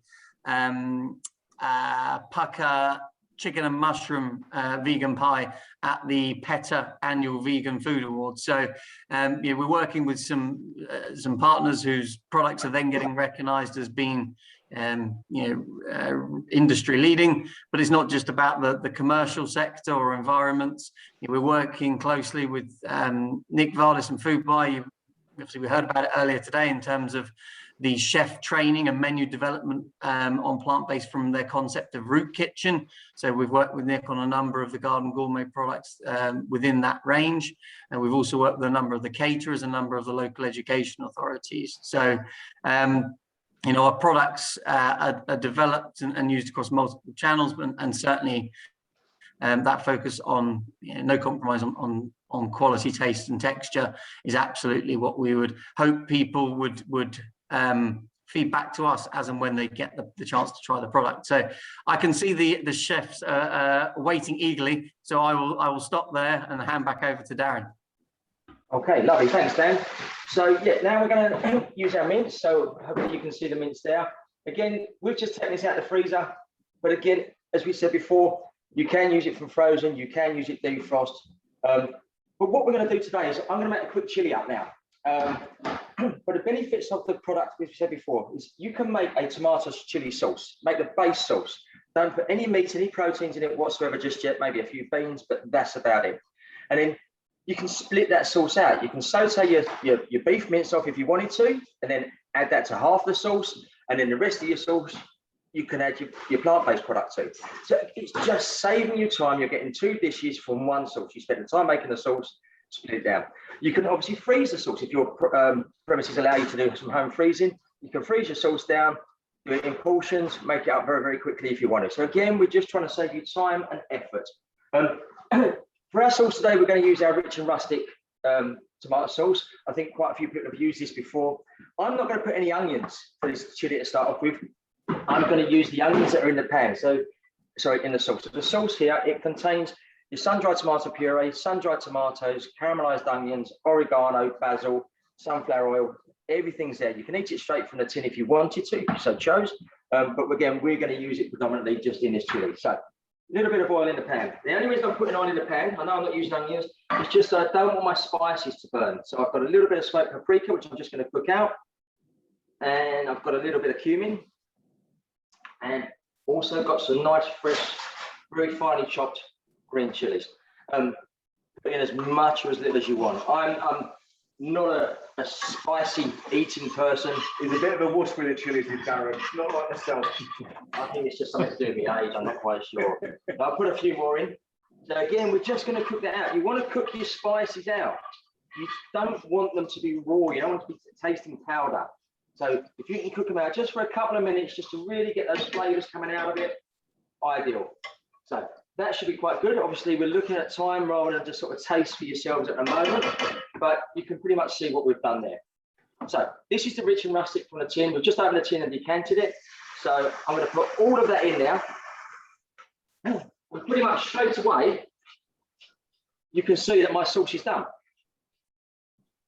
pucker chicken and mushroom vegan pie at the PETA annual vegan food awards. So we're working with some partners whose products are then getting recognized as being industry leading, but it's not just about the commercial sector or environments. We're working closely with Nick Vardis and Foodbuy. Obviously, we heard about it earlier today in terms of the chef training and menu development on plant-based from their concept of root kitchen. So we've worked with Nick on a number of the Garden Gourmet products within that range. And we've also worked with a number of the caterers, a number of the local education authorities. So, our products are developed and used across multiple channels, and certainly that focus on no compromise on quality, taste and texture is absolutely what we would hope people would feed back to us as and when they get the chance to try the product. So I can see the chefs waiting eagerly, so I will stop there and hand back over to Darren. Okay, lovely, thanks Dan. So yeah, now we're going to use our mince, so hopefully you can see the mince there. Again, we've just taken this out of the freezer, but again, as we said before, you can use it from frozen, you can use it defrost. But what we're going to do today is I'm going to make a quick chili up now. But the benefits of the product, we've said before, is you can make a tomato chili sauce, make the base sauce. Don't put any meat, any proteins in it whatsoever just yet, maybe a few beans, but that's about it. And then you can split that sauce out. You can saute your beef mince off if you wanted to, and then add that to half the sauce, and then the rest of your sauce, you can add your plant-based product to. So it's just saving you time. You're getting 2 dishes from one sauce. You spend the time making the sauce, split it down. You can obviously freeze the sauce if your premises allow you to do some home freezing. You can freeze your sauce down, do it in portions, make it up very, very quickly if you want it. So again, we're just trying to save you time and effort. For our sauce today, we're going to use our rich and rustic tomato sauce. I think quite a few people have used this before. I'm not going to put any onions for this chili to start off with. I'm going to use the onions that are in the pan. So, sorry, in the sauce. So the sauce here, it contains your sun-dried tomato puree, sun-dried tomatoes, caramelized onions, oregano, basil, sunflower oil. Everything's there. You can eat it straight from the tin if you wanted to, if you so chose. But again, we're going to use it predominantly just in this chili. So a little bit of oil in the pan. The only reason I'm putting oil in the pan, I know I'm not using onions, it's just I don't want my spices to burn. So I've got a little bit of smoked paprika, which I'm just going to cook out. And I've got a little bit of cumin. And also got some nice, fresh, very finely chopped green chilies. Put in as much or as little as you want. I'm not a spicy eating person. He's a bit of a wuss with the chilies, Darren. Not like myself. I think it's just something to do with my age. I'm not quite sure. But I'll put a few more in. So again, we're just going to cook that out. You want to cook your spices out. You don't want them to be raw. You don't want to be tasting powder. So if you can cook them out just for a couple of minutes, just to really get those flavors coming out of it, ideal. So that should be quite good. Obviously, we're looking at time rather than just sort of taste for yourselves at the moment, but you can pretty much see what we've done there. So this is the rich and rustic from the tin. We've just opened the tin and decanted it. So I'm going to put all of that in now. We're pretty much straight away, you can see that my sauce is done.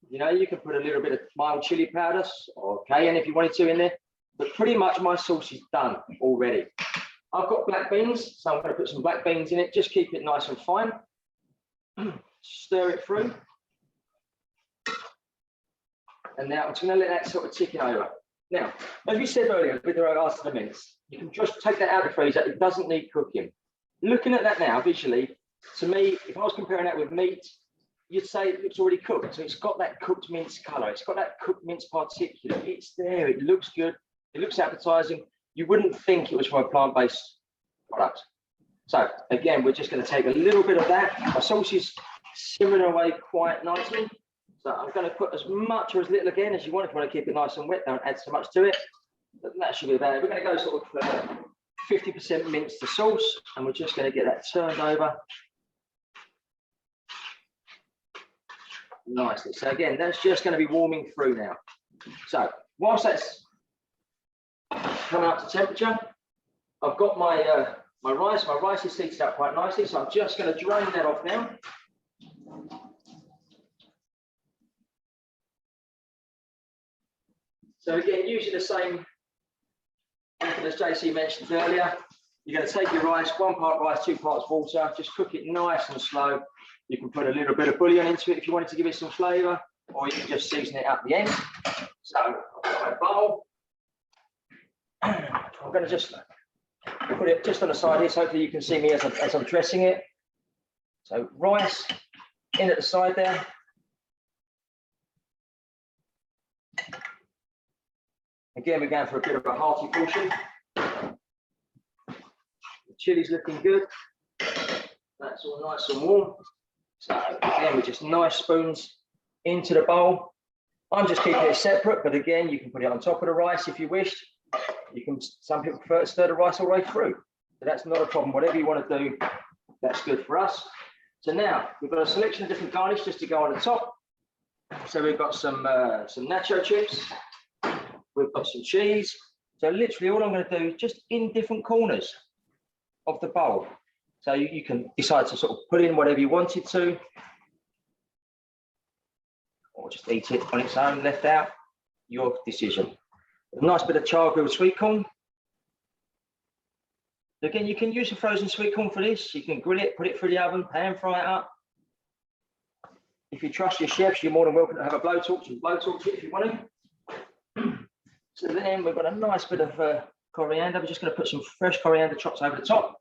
You know, you can put a little bit of mild chili powder or cayenne if you wanted to in there, but pretty much my sauce is done already. I've got black beans, so I'm going to put some black beans in it. Just keep it nice and fine. Stir it through. And now I'm just going to let that sort of tick over. Now, as we said earlier, with regards to the mince, you can just take that out of the freezer. It doesn't need cooking. Looking at that now, visually, to me, if I was comparing that with meat, you'd say it's already cooked. So it's got that cooked mince colour. It's got that cooked mince particulate. It's there. It looks good. It looks appetizing. You wouldn't think it was from a plant-based product. So again, we're just going to take a little bit of that. My sauce is simmering away quite nicely. So I'm going to put as much or as little again as you want. If you want to keep it nice and wet, don't add so much to it. But that should be about it. We're going to go sort of 50% mince the sauce, and we're just going to get that turned over nicely. So again, that's just going to be warming through now. So whilst that's coming up to temperature, I've got my my rice. My rice is seated up quite nicely, so I'm just going to drain that off now. So again, using the same method as JC mentioned earlier, you're going to take your rice, 1 part rice, 2 parts water, just cook it nice and slow. You can put a little bit of bouillon into it if you wanted to give it some flavour, or you can just season it at the end. So I've got my bowl. I'm going to just put it just on the side here, so hopefully you can see me as I'm dressing it. So rice in at the side there. Again, we're going for a bit of a hearty portion. The chili's looking good. That's all nice and warm. So again, with just nice spoons into the bowl. I'm just keeping it separate, but again, you can put it on top of the rice if you wished. You can. Some people prefer to stir the rice all the way through, so that's not a problem. Whatever you want to do, that's good for us. So now we've got a selection of different garnish just to go on the top. So we've got some nacho chips. We've got some cheese. So literally all I'm going to do is just in different corners of the bowl. So you can decide to sort of put in whatever you wanted to, or just eat it on its own, left out, your decision. A nice bit of char grilled sweet corn. Again, you can use a frozen sweet corn for this. You can grill it, put it through the oven, pan fry it up. If you trust your chefs, you're more than welcome to have a blowtorch and blowtorch it if you want to. So then we've got a nice bit of coriander. We're just going to put some fresh coriander chops over the top.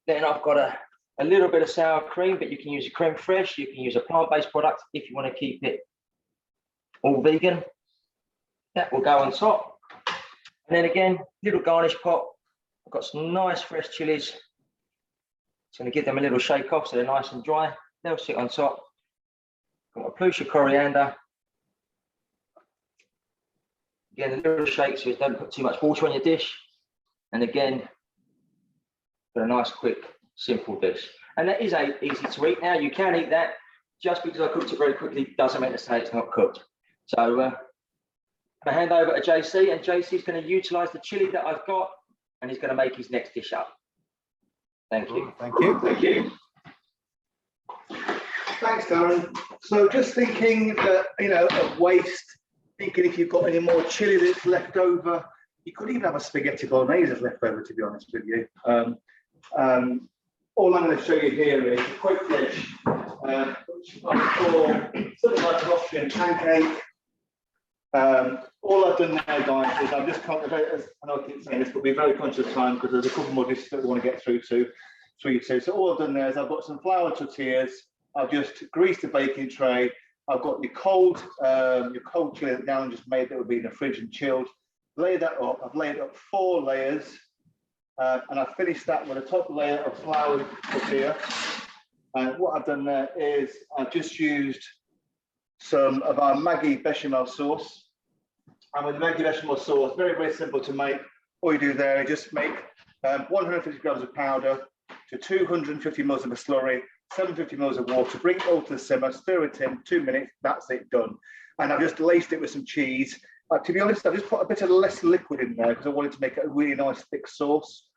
Then I've got a little bit of sour cream, but you can use a creme fraiche. You can use a plant-based product if you want to keep it all vegan. That will go on top. And then again, little garnish pot. I've got some nice fresh chilies. It's going to give them a little shake off so they're nice and dry. They'll sit on top. Got my Plusha coriander. Again, a little shake so you don't put too much water on your dish. And again, got a nice, quick, simple dish. And that is easy to eat. Now, you can eat that. Just because I cooked it very quickly doesn't mean to say it's not cooked. So I'm going to hand over to JC, and JC is going to utilise the chili that I've got, and he's going to make his next dish up. Thank you. Thank you. Thank you. Thanks, Darren. So just thinking that, of waste, thinking if you've got any more chili that's left over, you could even have a spaghetti bolognese that's left over, to be honest with you. All I'm going to show you here is a quick dish, which I call something like an Austrian pancake. All I've done now, guys, is I'm just I know I keep saying this, but we're very conscious of time because there's a couple more dishes that we want to get through to. So all I've done there is I've got some flour tortillas. I've just greased the baking tray. I've got your cold chili that Darren just made that would be in the fridge and chilled. Lay that up. I've laid up 4 layers, and I've finished that with a top layer of flour tortilla. And what I've done there is I've just used some of our Maggi bechamel sauce. And with Maggi bechamel sauce, very, very simple to make. All you do there is just make 150 grams of powder to 250 mils of a slurry, 750 mils of water, bring it all to the simmer, stir it in, 2 minutes, that's it, done. And I've just laced it with some cheese. To be honest, I've just put a bit of less liquid in there because I wanted to make it a really nice thick sauce.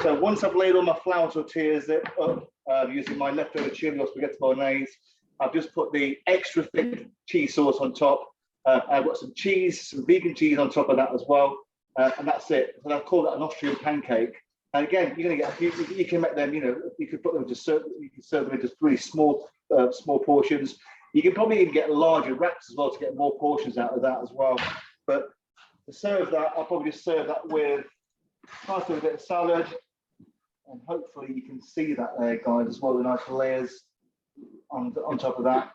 So once I've laid all my flour tortillas up using my leftover chili or spaghetti bolognese, I've just put the extra thick cheese sauce on top. I've got some cheese, some vegan cheese on top of that as well, and that's it. And I call that an Austrian pancake. And again, you're going to get you can make them. You could put them you can serve them into really small portions. You can probably even get larger wraps as well to get more portions out of that as well. But to serve that, I'll probably just serve that with a nice little bit of salad, and hopefully you can see that there, guys, as well. The nice layers on top of that.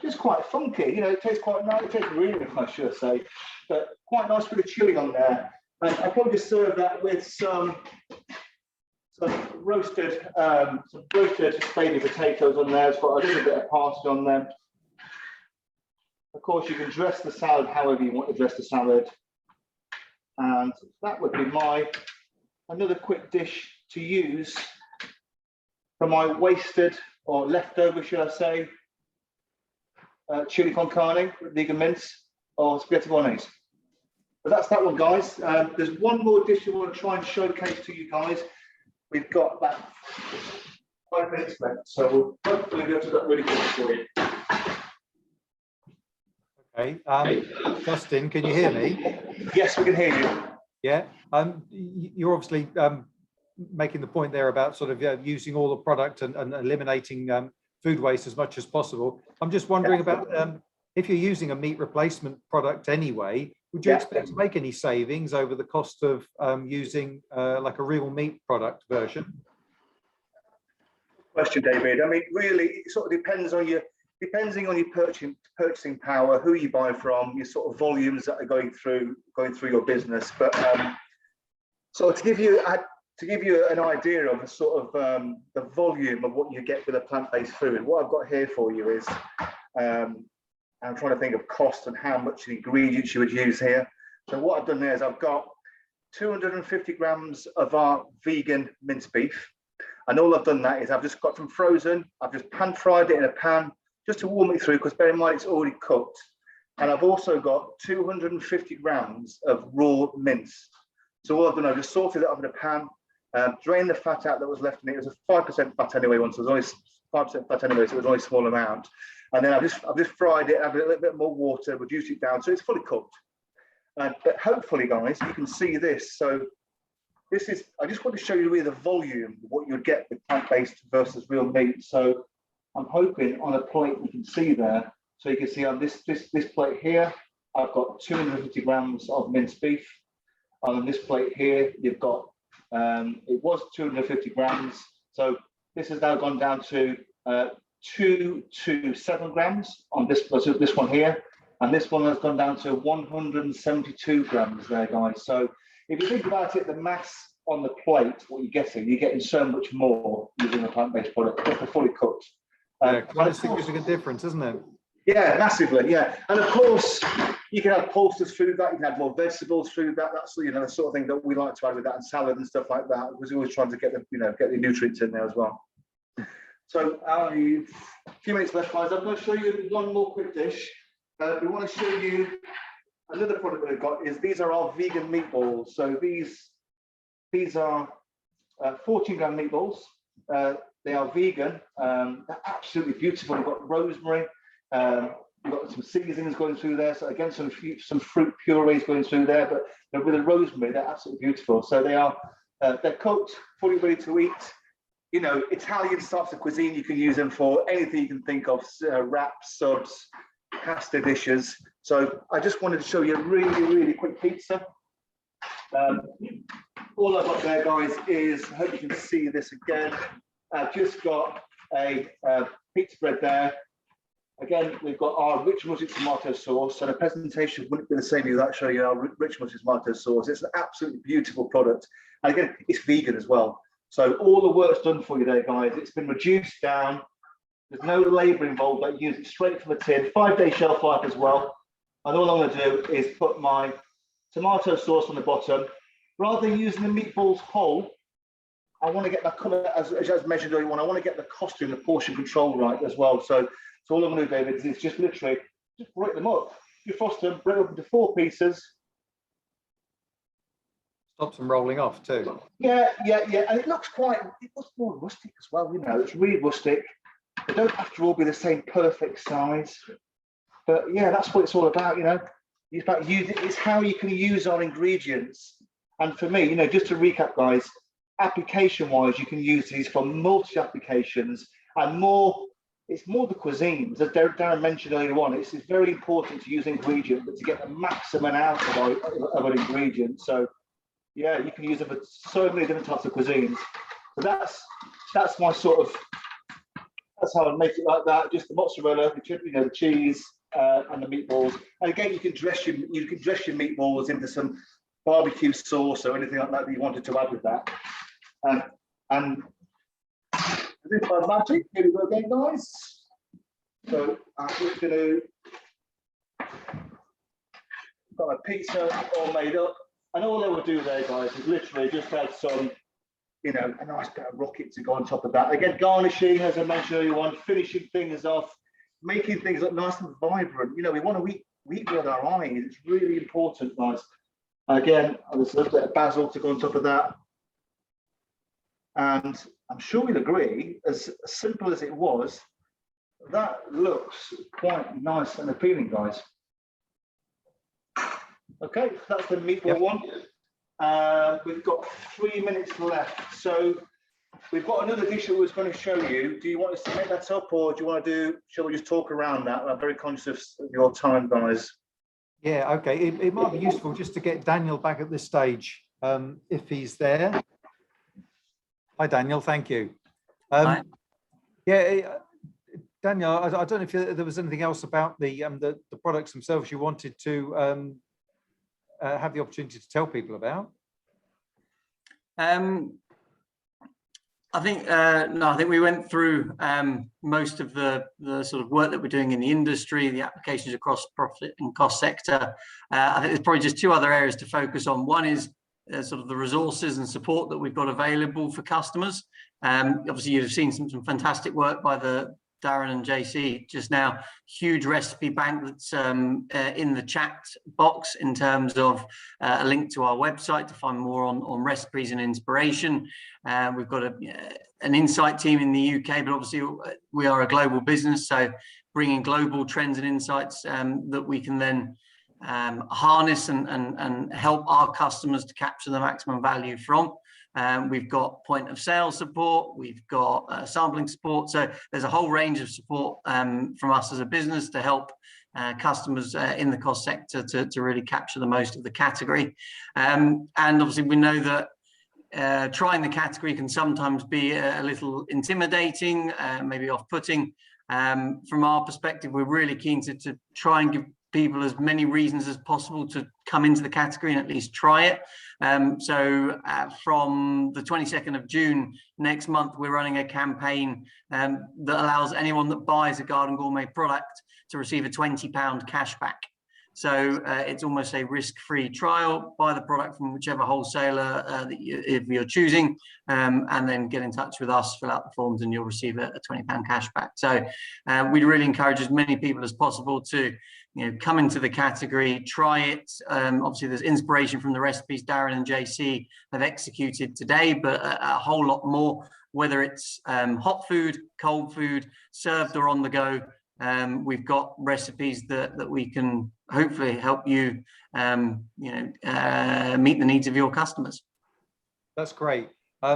Just quite funky, it tastes quite nice. It tastes really nice, should I say, but quite nice with the chili on there. And I'll probably just serve that with some roasted baby potatoes on there. It's got a little bit of parsley on them. Of course, you can dress the salad however you want to dress the salad. And that would be another quick dish to use for my wasted or leftover, should I say, chili con carne, vegan mince, or spaghetti bolognese. But that's that one, guys. There's one more dish we want to try and showcase to you guys. We've got about 5 minutes left, so we'll hopefully be able to do that really quick for you. Okay. Justin, can you hear me? Yes, we can hear you. Yeah. You're obviously making the point there about sort of using all the product and eliminating food waste as much as possible. I'm just wondering about if you're using a meat replacement product anyway, would you expect to make any savings over the cost of using like a real meat product version? Question, David. I mean, really, it sort of depending on your purchasing power, who you buy from, your sort of volumes that are going through your business. But so to give you an idea of the sort of the volume of what you get with a plant-based food, what I've got here for you is I'm trying to think of cost and how much ingredients you would use here. So what I've done there is I've got 250 grams of our vegan minced beef. And all I've done that is I've just got from frozen, I've just pan fried it in a pan just to warm it through, because bear in mind it's already cooked. And I've also got 250 grams of raw mince. So all I've done, I've just sorted it up in a pan, drained the fat out that was left in it. It was a 5% fat anyway, once it was only 5% fat anyway, so it was only a small amount. And then I've just fried it, added a little bit more water, reduced it down, so it's fully cooked. But hopefully, guys, you can see this. So this is, I just want to show you really the volume of what you'd get with plant-based versus real meat. So I'm hoping on a plate you can see there. So you can see on this plate here, I've got 250 grams of minced beef. On this plate here, you've got, it was 250 grams. So this has now gone down to 2 to 7 grams on this one here. And this one has gone down to 172 grams there, guys. So if you think about it, the mass on the plate, what you're getting so much more using a plant-based product because they're fully cooked. Quite a significant difference, isn't it? Yeah, massively, yeah. And of course, you can add pulses through that, you can add more vegetables through that. That's the sort of thing that we like to add with that, and salad and stuff like that, because we're always trying to get the get the nutrients in there as well. So a few minutes left, guys. I'm going to show you one more quick dish. We want to show you another product that we've got. These are our vegan meatballs. So these are 14-gram meatballs. They are vegan. They're absolutely beautiful. We've got rosemary. We've got some seasonings going through there. So again, some fruit purees going through there. But with the rosemary, they're absolutely beautiful. So they're cooked, fully ready to eat. Italian types of cuisine. You can use them for anything you can think of: wraps, subs, pasta dishes. So I just wanted to show you a really, really quick pizza. All I've got there, guys, is, I hope you can see this again. I've just got a pizza bread there. Again, we've got our rich mustard tomato sauce. So the presentation wouldn't be the same without showing you our rich mustard tomato sauce. It's an absolutely beautiful product. And again, it's vegan as well. So all the work's done for you there, guys. It's been reduced down. There's no labour involved. I use it straight from the tin. 5-day shelf life as well. And all I'm going to do is put my tomato sauce on the bottom. Rather than using the meatballs whole, I want to get that colour as measured earlier on. I want to get the costing, the portion control right as well. So all I'm going to do, David, is just literally just break them up. You frost them, break them up into 4 pieces. Stops them rolling off too. Yeah. And it looks more rustic as well. It's really rustic. They don't have to all be the same perfect size. But yeah, that's what it's all about, It's about it's how you can use our ingredients. And for me, just to recap, guys, application-wise, you can use these for multi-applications and more. It's more the cuisines, as Darren mentioned earlier on. It's very important to use ingredients, but to get the maximum out of an ingredient. So yeah, you can use them for so many different types of cuisines. So that's my sort of. That's how I make it like that. Just the mozzarella, the cheese, and the meatballs. And again, you can dress your meatballs into some barbecue sauce or anything like that you wanted to add with that. And this is my magic. Here we go again, guys. So I'm just going to got my pizza all made up, and all I will do there, guys, is literally just add some. A nice bit of rocket to go on top of that. Again, garnishing, as I mentioned earlier on, finishing things off, making things look nice and vibrant. We want to eat with our eyes. It's really important, guys. Again, there's a little bit of basil to go on top of that. And I'm sure you'll agree, as simple as it was, that looks quite nice and appealing, guys. Okay, that's the meatball one. We've got 3 minutes left. So we've got another dish that we was going to show you. Do you want us to make that up, or do you want to do, shall we just talk around that? I'm very conscious of your time, guys. Yeah, okay. It might be useful just to get Daniel back at this stage, if he's there. Hi, Daniel. Thank you. Hi. Yeah, Daniel, I don't know if there was anything else about the products themselves you wanted to have the opportunity to tell people about. I think no, I think we went through most of the sort of work that we're doing in the industry, the applications across profit and cost sector. I think there's probably just two other areas to focus on. One is sort of the resources and support that we've got available for customers. Obviously, you've seen some fantastic work by the Darren and JC just now. Huge recipe bank that's in the chat box in terms of a link to our website to find more on recipes and inspiration. We've got an insight team in the UK, but obviously we are a global business, so bringing global trends and insights that we can then harness and help our customers to capture the maximum value from. We've got point of sale support, we've got sampling support. So there's a whole range of support from us as a business to help customers in the cost sector to really capture the most of the category. And obviously we know that trying the category can sometimes be a little intimidating, maybe off-putting. From our perspective, we're really keen to try and give people as many reasons as possible to come into the category and at least try it. So from the 22nd of June next month, we're running a campaign that allows anyone that buys a Garden Gourmet product to receive a £20 cashback. So it's almost a risk-free trial. Buy the product from whichever wholesaler if you're choosing, and then get in touch with us, fill out the forms, and you'll receive a £20 cashback. So we'd really encourage as many people as possible to come into the category, try it. Obviously, there's inspiration from the recipes Darren and JC have executed today, but a whole lot more, whether it's hot food, cold food, served or on the go. We've got recipes that we can hopefully help you, meet the needs of your customers. That's great. I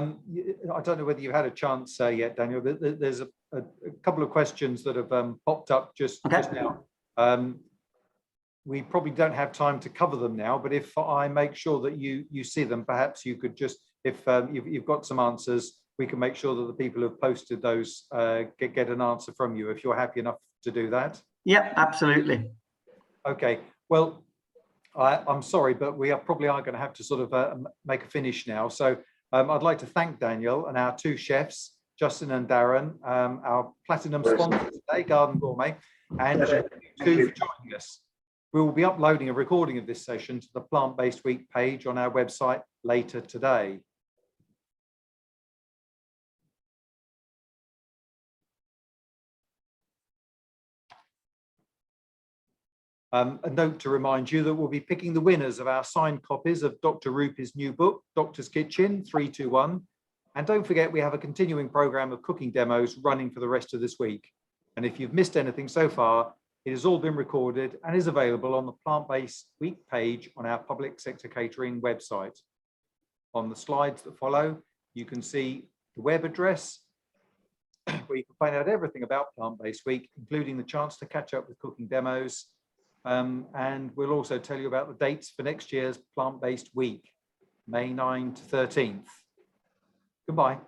don't know whether you've had a chance yet, Daniel, but there's a couple of questions that have popped up just now. We probably don't have time to cover them now, but if I make sure that you see them, perhaps you could just, if you've got some answers, we can make sure that the people who've posted those get an answer from you, if you're happy enough to do that. Yeah, absolutely. Okay, well, I'm sorry, but we probably are going to have to sort of make a finish now. So I'd like to thank Daniel and our two chefs, Justin and Darren, our platinum sponsors today, Garden Gourmet, and you for joining us. We will be uploading a recording of this session to the Plant-Based Week page on our website later today. A note to remind you that we'll be picking the winners of our signed copies of Dr. Rupi's new book, Doctor's Kitchen 321. And don't forget, we have a continuing program of cooking demos running for the rest of this week. And if you've missed anything so far, it has all been recorded and is available on the Plant-Based Week page on our Public Sector Catering website. On the slides that follow, you can see the web address where you can find out everything about Plant-Based Week, including the chance to catch up with cooking demos. And we'll also tell you about the dates for next year's Plant-Based Week, May 9 to 13th. Goodbye.